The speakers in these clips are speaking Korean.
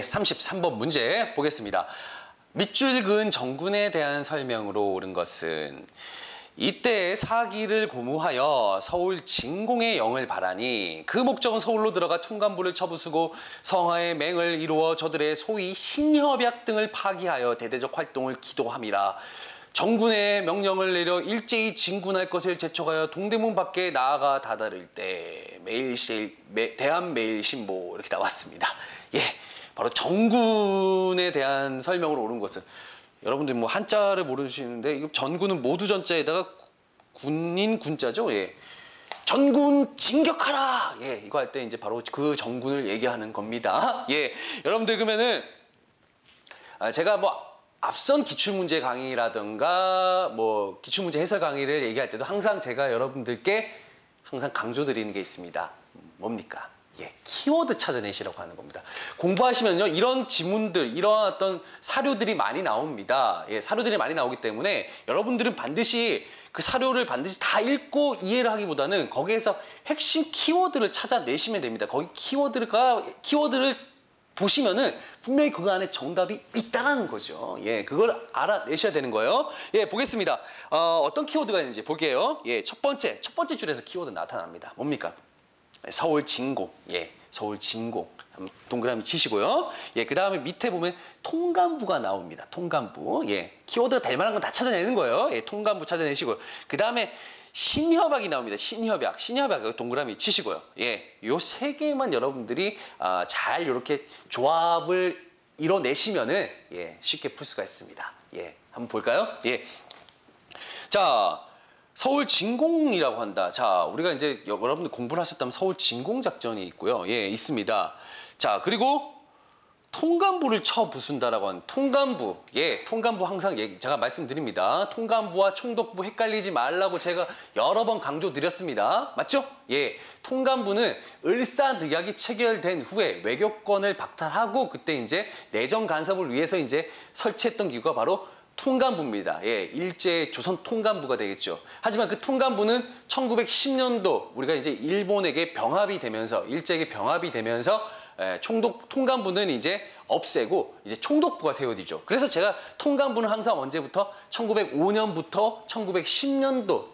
233번 문제 보겠습니다. 밑줄 그은 정군에 대한 설명으로 옳은 것은 이때 사기를 고무하여 서울 진공의 영을 바라니 그 목적은 서울로 들어가 통간부를 쳐부수고 성하의 맹을 이루어 저들의 소위 신협약 등을 파기하여 대대적 활동을 기도함이라. 정군의 명령을 내려 일제히 진군할 것을 재촉하여 동대문 밖에 나아가 다다를 때 대한매일신보 이렇게 나왔습니다. 예, 바로 정군에 대한 설명으로 옳은 것은 여러분들 뭐 한자를 모르시는데 이거 전군은 모두 전자에다가 군인 군자죠. 예, 전군 진격하라. 예, 이거 할 때 이제 바로 그 정군을 얘기하는 겁니다. 예, 여러분들 그러면은 제가 뭐 앞선 기출문제 강의라든가 뭐 기출문제 해설 강의를 얘기할 때도 항상 제가 여러분들께 항상 강조드리는 게 있습니다. 뭡니까? 예, 키워드 찾아내시라고 하는 겁니다. 공부하시면요, 이런 지문들, 이런 어떤 사료들이 많이 나옵니다. 예, 사료들이 많이 나오기 때문에 여러분들은 반드시 그 사료를 반드시 다 읽고 이해를 하기보다는 거기에서 핵심 키워드를 찾아내시면 됩니다. 거기 키워드를 보시면은 분명히 그 안에 정답이 있다라는 거죠. 예, 그걸 알아내셔야 되는 거예요. 예, 보겠습니다. 어떤 키워드가 있는지 볼게요. 예, 첫 번째 줄에서 키워드 나타납니다. 뭡니까? 서울 진공. 예, 서울 진공. 동그라미 치시고요. 예, 그 다음에 밑에 보면 통간부가 나옵니다. 통간부. 예, 키워드가 될 만한 건 다 찾아내는 거예요. 예, 통간부 찾아내시고요. 그 다음에 신협약이 나옵니다. 신협약. 신협약 동그라미 치시고요. 예, 요 세 개만 여러분들이 잘 이렇게 조합을 이뤄내시면은 예, 쉽게 풀 수가 있습니다. 예, 한번 볼까요? 예. 자, 서울 진공이라고 한다. 자, 우리가 이제 여러분들 공부를 하셨다면 서울 진공 작전이 있고요. 예, 있습니다. 자, 그리고 통간부를 쳐 부순다라고 하는 통간부. 예, 통간부 항상 제가 말씀드립니다. 통간부와 총독부 헷갈리지 말라고 제가 여러 번 강조드렸습니다. 맞죠? 예, 통간부는 을사늑약이 체결된 후에 외교권을 박탈하고 그때 이제 내정 간섭을 위해서 이제 설치했던 기구가 바로 통간부입니다. 예, 일제 조선 통간부가 되겠죠. 하지만 그 통간부는 1910년도 우리가 이제 일본에게 병합이 되면서 일제에게 병합이 되면서 통간부는 이제 없애고 이제 총독부가 세워지죠. 그래서 제가 통간부는 항상 언제부터 1905년부터 1910년도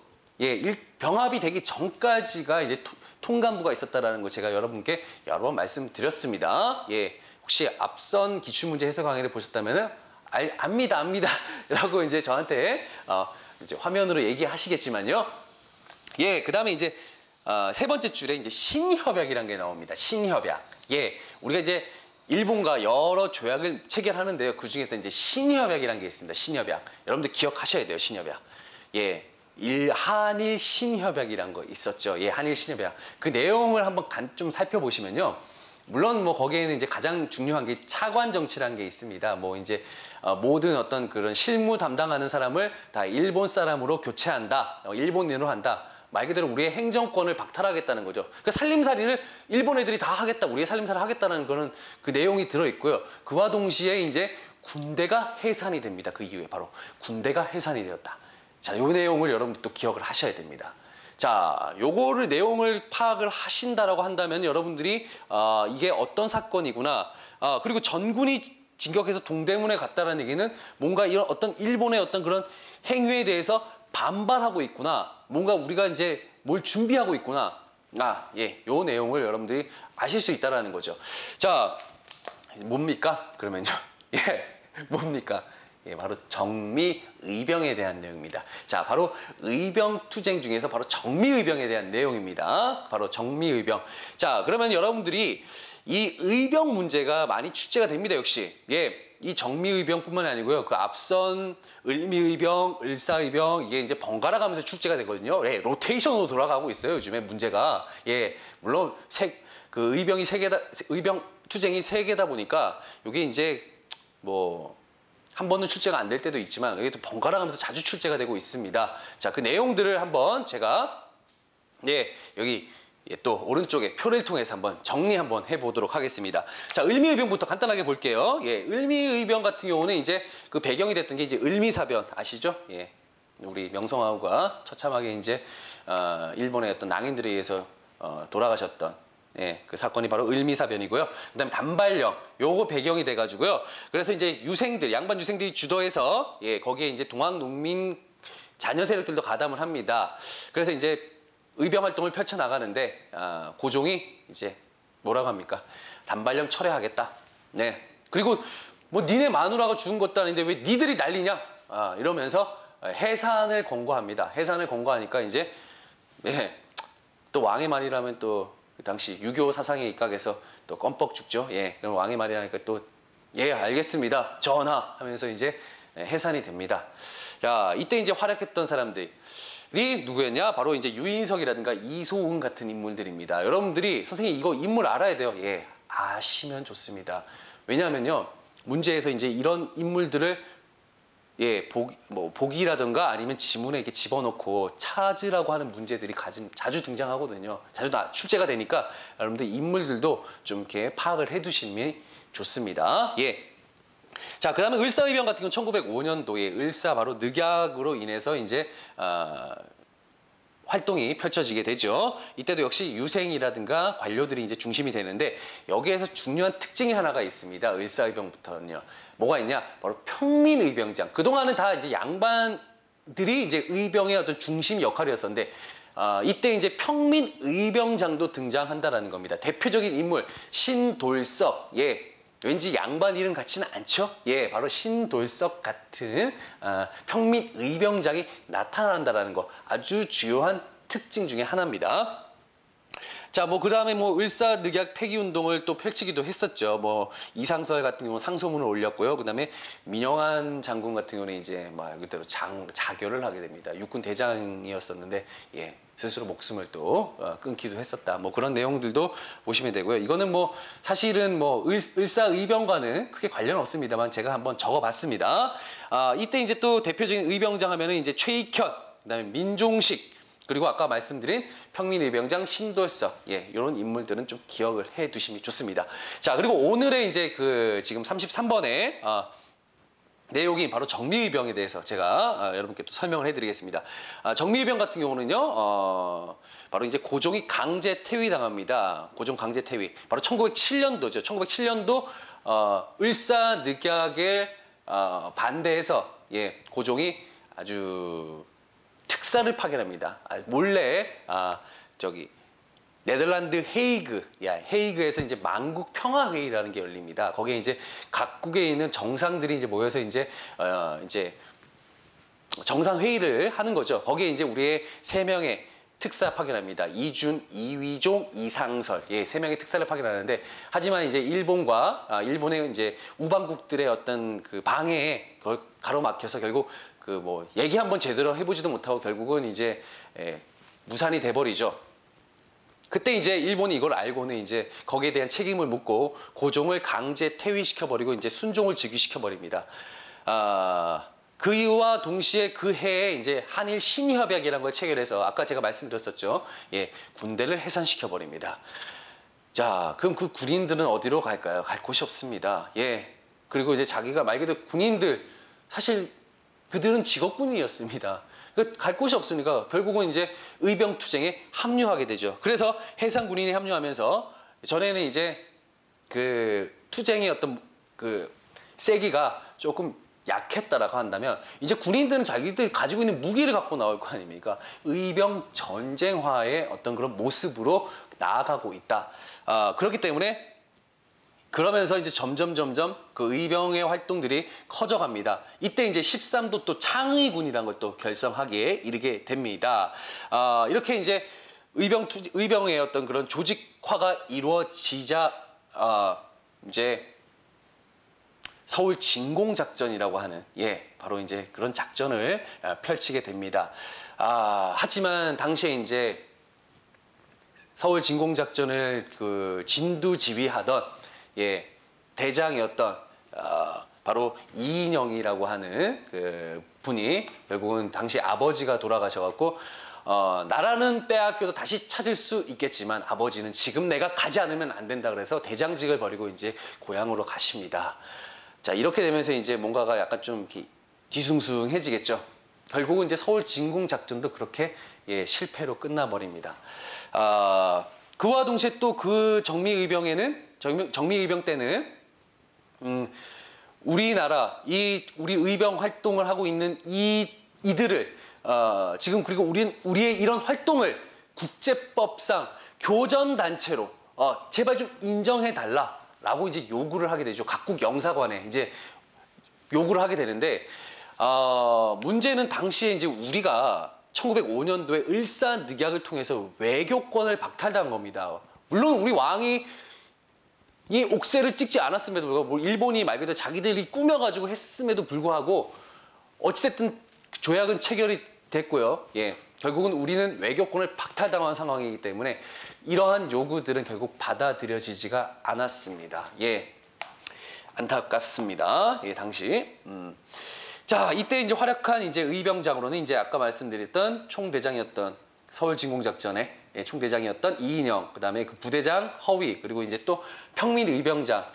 예, 병합이 되기 전까지가 이제 통간부가 있었다라는 거 제가 여러분께 여러 번 말씀드렸습니다. 예, 혹시 앞선 기출문제 해설 강의를 보셨다면은 압니다 라고 이제 저한테 이제 화면으로 얘기하시겠지만요. 예, 그 다음에 이제 세 번째 줄에 이제 신협약이라는 게 나옵니다. 신협약. 예, 우리가 이제 일본과 여러 조약을 체결하는데요. 그 중에서 이제 신협약이라는 게 있습니다. 신협약. 여러분들 기억하셔야 돼요. 신협약. 예, 한일 신협약이라는 거 있었죠. 예, 한일 신협약. 그 내용을 한번 좀 살펴보시면요. 물론 뭐 거기에는 이제 가장 중요한 게 차관 정치라는 게 있습니다. 뭐 이제 모든 어떤 그런 실무 담당하는 사람을 다 일본 사람으로 교체한다. 일본인으로 한다. 말 그대로 우리의 행정권을 박탈하겠다는 거죠. 그 살림살이를 일본 애들이 다 하겠다. 우리의 살림살이를 하겠다는 그런 그 내용이 들어있고요. 그와 동시에 이제 군대가 해산이 됩니다. 그 이후에 바로 군대가 해산이 되었다. 자, 요 내용을 여러분들 또 기억을 하셔야 됩니다. 자, 요거를 내용을 파악을 하신다라고 한다면 여러분들이 이게 어떤 사건이구나. 그리고 전군이 진격해서 동대문에 갔다라는 얘기는 뭔가 이런 어떤 일본의 어떤 그런 행위에 대해서 반발하고 있구나. 뭔가 우리가 이제 뭘 준비하고 있구나. 예, 요 내용을 여러분들이 아실 수 있다라는 거죠. 자, 뭡니까? 그러면요. 예, 뭡니까? 예, 바로 정미의병에 대한 내용입니다. 자, 바로 의병투쟁 중에서 바로 정미의병에 대한 내용입니다. 바로 정미의병. 자, 그러면 여러분들이 이 의병 문제가 많이 출제가 됩니다. 역시. 예. 이 정미의병뿐만이 아니고요. 그 앞선 을미의병, 을사의병 이게 이제 번갈아 가면서 출제가 되거든요. 예, 로테이션으로 돌아가고 있어요. 요즘에 문제가. 예, 물론 그 의병이 세 개다, 의병 투쟁이 세 개다 보니까 이게 이제 뭐 한 번은 출제가 안 될 때도 있지만 이게 또 번갈아 가면서 자주 출제가 되고 있습니다. 자, 그 내용들을 한번 제가 여기 또 오른쪽에 표를 통해서 한번 정리 한번 해보도록 하겠습니다. 자, 을미의병부터 간단하게 볼게요. 예, 을미의병 같은 경우는 이제 그 배경이 됐던 게 이제 을미사변 아시죠? 예, 우리 명성황후가 처참하게 이제 일본의 어떤 낭인들에 의해서 돌아가셨던 예, 그 사건이 바로 을미사변이고요. 그다음에 단발령 요거 배경이 돼가지고요. 그래서 이제 유생들 양반 유생들이 주도해서 예 거기에 이제 동학 농민 자녀 세력들도 가담을 합니다. 그래서 이제 의병 활동을 펼쳐 나가는데 고종이 이제 뭐라고 합니까? 단발령 철회하겠다. 네. 그리고 뭐 니네 마누라가 죽은 것도 아닌데 왜 니들이 난리냐? 이러면서 해산을 권고합니다. 해산을 권고하니까 이제 예, 또 왕의 말이라면 또 그 당시 유교 사상에 입각해서 또 껌뻑 죽죠. 예, 그럼 왕의 말이라니까 또 예, 알겠습니다. 전하 하면서 이제 해산이 됩니다. 자, 이때 이제 활약했던 사람들이 누구였냐? 바로 이제 유인석이라든가 이소은 같은 인물들입니다. 여러분들이 선생님 이거 인물 알아야 돼요. 예, 아시면 좋습니다. 왜냐하면요, 문제에서 이제 이런 인물들을 예, 보기라든가 아니면 지문에 이렇게 집어넣고 찾으라고 하는 문제들이 자주 등장하거든요. 자주 출제가 되니까 여러분들 인물들도 좀 이렇게 파악을 해두시면 좋습니다. 예. 자, 그 다음에 을사의병 같은 경우는 1905년도에 을사 바로 늑약으로 인해서 이제 활동이 펼쳐지게 되죠. 이때도 역시 유생이라든가 관료들이 이제 중심이 되는데 여기에서 중요한 특징이 하나가 있습니다. 을사의병부터는요. 뭐가 있냐? 바로 평민의병장. 그동안은 다 이제 양반들이 이제 의병의 어떤 중심 역할이었었는데 이때 이제 평민의병장도 등장한다라는 겁니다. 대표적인 인물 신돌석. 예. 왠지 양반 이름 같지는 않죠? 예, 바로 신돌석 같은 평민의병장이 나타난다는 거 아주 주요한 특징 중에 하나입니다. 자, 뭐 그다음에 뭐 을사늑약 폐기운동을 또 펼치기도 했었죠. 뭐 이상설 같은 경우는 상소문을 올렸고요. 그다음에 민영한 장군 같은 경우는 이제 말 그대로 자결을 하게 됩니다. 육군 대장이었었는데 예. 스스로 목숨을 또 끊기도 했었다. 뭐 그런 내용들도 보시면 되고요. 이거는 뭐 사실은 뭐 을사의병과는 크게 관련 없습니다만 제가 한번 적어봤습니다. 이때 이제 또 대표적인 의병장 하면은 이제 최익현, 그다음에 민종식, 그리고 아까 말씀드린 평민의병장 신돌석, 예, 이런 인물들은 좀 기억을 해두시면 좋습니다. 자, 그리고 오늘의 이제 그 지금 33번에 내용이 바로 정미의병에 대해서 제가 여러분께 또 설명을 해드리겠습니다. 정미의병 같은 경우는요, 바로 이제 고종이 강제 퇴위당합니다. 고종 강제 퇴위. 바로 1907년도죠. 1907년도 을사늑약에 반대해서 예, 고종이 아주 특사를 파견합니다. 몰래 네덜란드 헤이그에서 이제 만국 평화 회의라는 게 열립니다. 거기에 이제 각국에 있는 정상들이 이제 모여서 이제 정상 회의를 하는 거죠. 거기에 이제 우리의 3명의 특사 파견합니다. 이준, 이위종, 이상설, 예, 3명의 특사를 파견하는데 하지만 이제 일본의 이제 우방국들의 어떤 그 방해에 가로막혀서 결국 그 뭐 얘기 한번 제대로 해보지도 못하고 결국은 이제 무산이 돼버리죠. 그때 이제 일본이 이걸 알고는 이제 거기에 대한 책임을 묻고 고종을 강제 퇴위시켜버리고 이제 순종을 즉위시켜버립니다. 그와 동시에 그 해에 이제 한일 신의협약이라는 걸 체결해서 아까 제가 말씀드렸었죠. 예, 군대를 해산시켜버립니다. 자, 그럼 그 군인들은 어디로 갈까요? 갈 곳이 없습니다. 예, 그리고 이제 자기가 말 그대로 군인들 사실 그들은 직업군이었습니다. 갈 곳이 없으니까 결국은 이제 의병투쟁에 합류하게 되죠. 그래서 해상 군인이 합류하면서 전에는 이제 그 투쟁의 어떤 그 세기가 조금 약했다라고 한다면 이제 군인들은 자기들 가지고 있는 무기를 갖고 나올 거 아닙니까? 의병 전쟁화의 어떤 그런 모습으로 나아가고 있다. 그렇기 때문에 그러면서 이제 점점 그 의병의 활동들이 커져갑니다. 이때 이제 13도 또 창의군이라는 걸 또 결성하기에 이르게 됩니다. 이렇게 이제 의병의 어떤 그런 조직화가 이루어지자 이제 서울 진공작전이라고 하는 바로 이제 그런 작전을 펼치게 됩니다. 하지만 당시에 이제 서울 진공작전을 그 진두지휘하던 대장이었던 바로 이인영이라고 하는 그 분이 결국은 당시 아버지가 돌아가셔갖고 나라는 빼앗겨도 다시 찾을 수 있겠지만 아버지는 지금 내가 가지 않으면 안 된다 그래서 대장직을 버리고 이제 고향으로 가십니다. 자, 이렇게 되면서 이제 뭔가가 약간 좀 뒤숭숭해지겠죠. 결국은 이제 서울 진공작전도 그렇게 실패로 끝나버립니다. 그와 동시에 또 그 정미의병 때는 우리나라 우리 의병 활동을 하고 있는 이들을 지금 그리고 우리의 이런 활동을 국제법상 교전 단체로 제발 좀 인정해 달라라고 이제 요구를 하게 되죠. 각국 영사관에 이제 요구를 하게 되는데 문제는 당시에 이제 우리가 1905년도에 을사늑약을 통해서 외교권을 박탈당한 겁니다. 물론 우리 왕이 이 옥새를 찍지 않았음에도 불구하고 뭐 일본이 말 그대로 자기들이 꾸며가지고 했음에도 불구하고 어찌됐든 조약은 체결이 됐고요. 예, 결국은 우리는 외교권을 박탈당한 상황이기 때문에 이러한 요구들은 결국 받아들여지지가 않았습니다. 예, 안타깝습니다. 예, 당시. 자, 이때 이제 활약한 이제 의병장으로는 이제 아까 말씀드렸던 총대장이었던 서울진공작전의 총대장이었던 이인영, 그다음에 그 부대장 허위, 그리고 이제 또 평민의병장,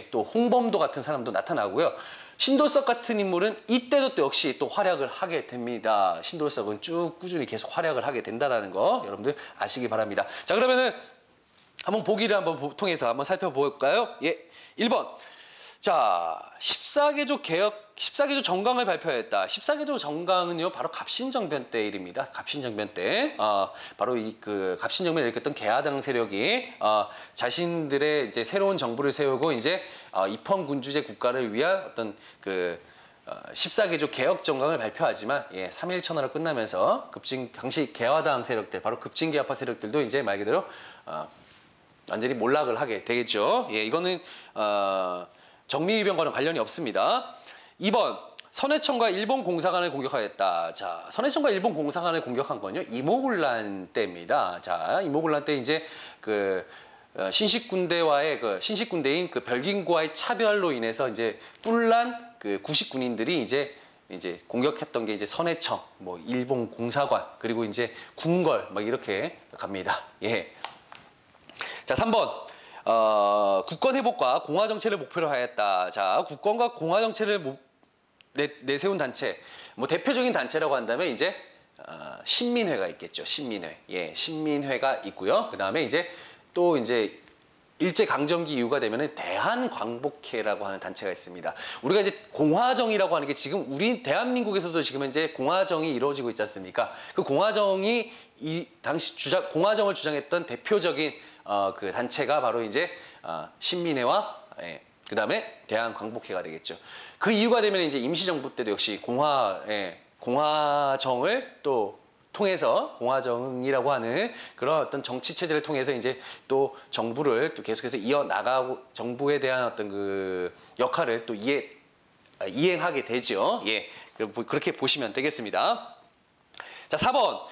또 홍범도 같은 사람도 나타나고요. 신돌석 같은 인물은 이때도 또 역시 또 활약을 하게 됩니다. 신돌석은 쭉 꾸준히 계속 활약을 하게 된다는 거 여러분들 아시기 바랍니다. 자, 그러면은 한번 보기를 한번 통해서 한번 살펴볼까요? 예, 1번. 자, 14개조 정강을 발표했다. 14개조 정강은요, 바로 갑신정변 때 일입니다. 갑신정변 때, 바로 그 갑신정변을 일으켰던 개화당 세력이 자신들의 이제 새로운 정부를 세우고 이제 입헌군주제 국가를 위한 어떤 그 14개조 개혁 정강을 발표하지만 3.1 천하로 끝나면서 당시 개화당 세력들, 바로 급진개화파 세력들도 이제 말 그대로 완전히 몰락을 하게 되겠죠. 예, 이거는 정미의병과는 관련이 없습니다. 2번, 선해청과 일본 공사관을 공격하였다. 자, 선해청과 일본 공사관을 공격한 건요, 이모군란 때입니다. 자, 이모군란 때 이제 그 신식군대와의 신식군대인 그 별긴구와의 차별로 인해서 이제 뿔난 그 구식군인들이 이제 공격했던 게 이제 선해청, 뭐 일본 공사관, 그리고 이제 궁궐 막 이렇게 갑니다. 예. 자, 3번. 국권 회복과 공화 정체를 목표로 하였다. 자, 국권과 공화 정체를 내세운 단체, 뭐 대표적인 단체라고 한다면 이제 신민회가 있겠죠. 신민회, 신민회가 있고요. 그 다음에 이제 또 이제 일제 강점기 이후가 되면은 대한광복회라고 하는 단체가 있습니다. 우리가 이제 공화정이라고 하는 게 지금 우리 대한민국에서도 지금 현재 공화정이 이루어지고 있지 않습니까? 그 공화정이 당시 공화정을 주장했던 대표적인 그 단체가 바로 이제 신민회와 그 다음에 대한광복회가 되겠죠. 그 이유가 되면 이제 임시정부 때도 역시 공화정을 또 통해서 공화정이라고 하는 그런 어떤 정치 체제를 통해서 이제 또 정부를 또 계속해서 이어나가고 정부에 대한 어떤 그 역할을 또 이행하게 되죠. 예, 그렇게 보시면 되겠습니다. 자, 4번.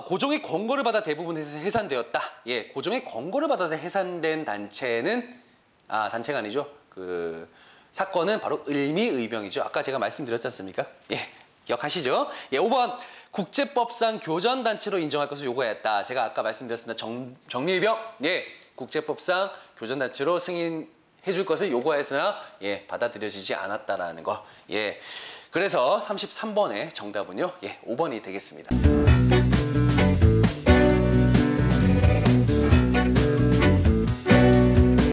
고종의 권고를 받아 대부분 해산되었다. 예, 고종의 권고를 받아서 해산된 단체는 단체가 아니죠. 그 사건은 바로 을미의병이죠. 아까 제가 말씀드렸지 않습니까? 예, 기억하시죠? 예, 5번. 국제법상 교전단체로 인정할 것을 요구하였다. 제가 아까 말씀드렸습니다. 정미의병, 국제법상 교전단체로 승인해 줄 것을 요구하였으나 받아들여지지 않았다라는 거. 예, 그래서 33번의 정답은요, 5번이 되겠습니다.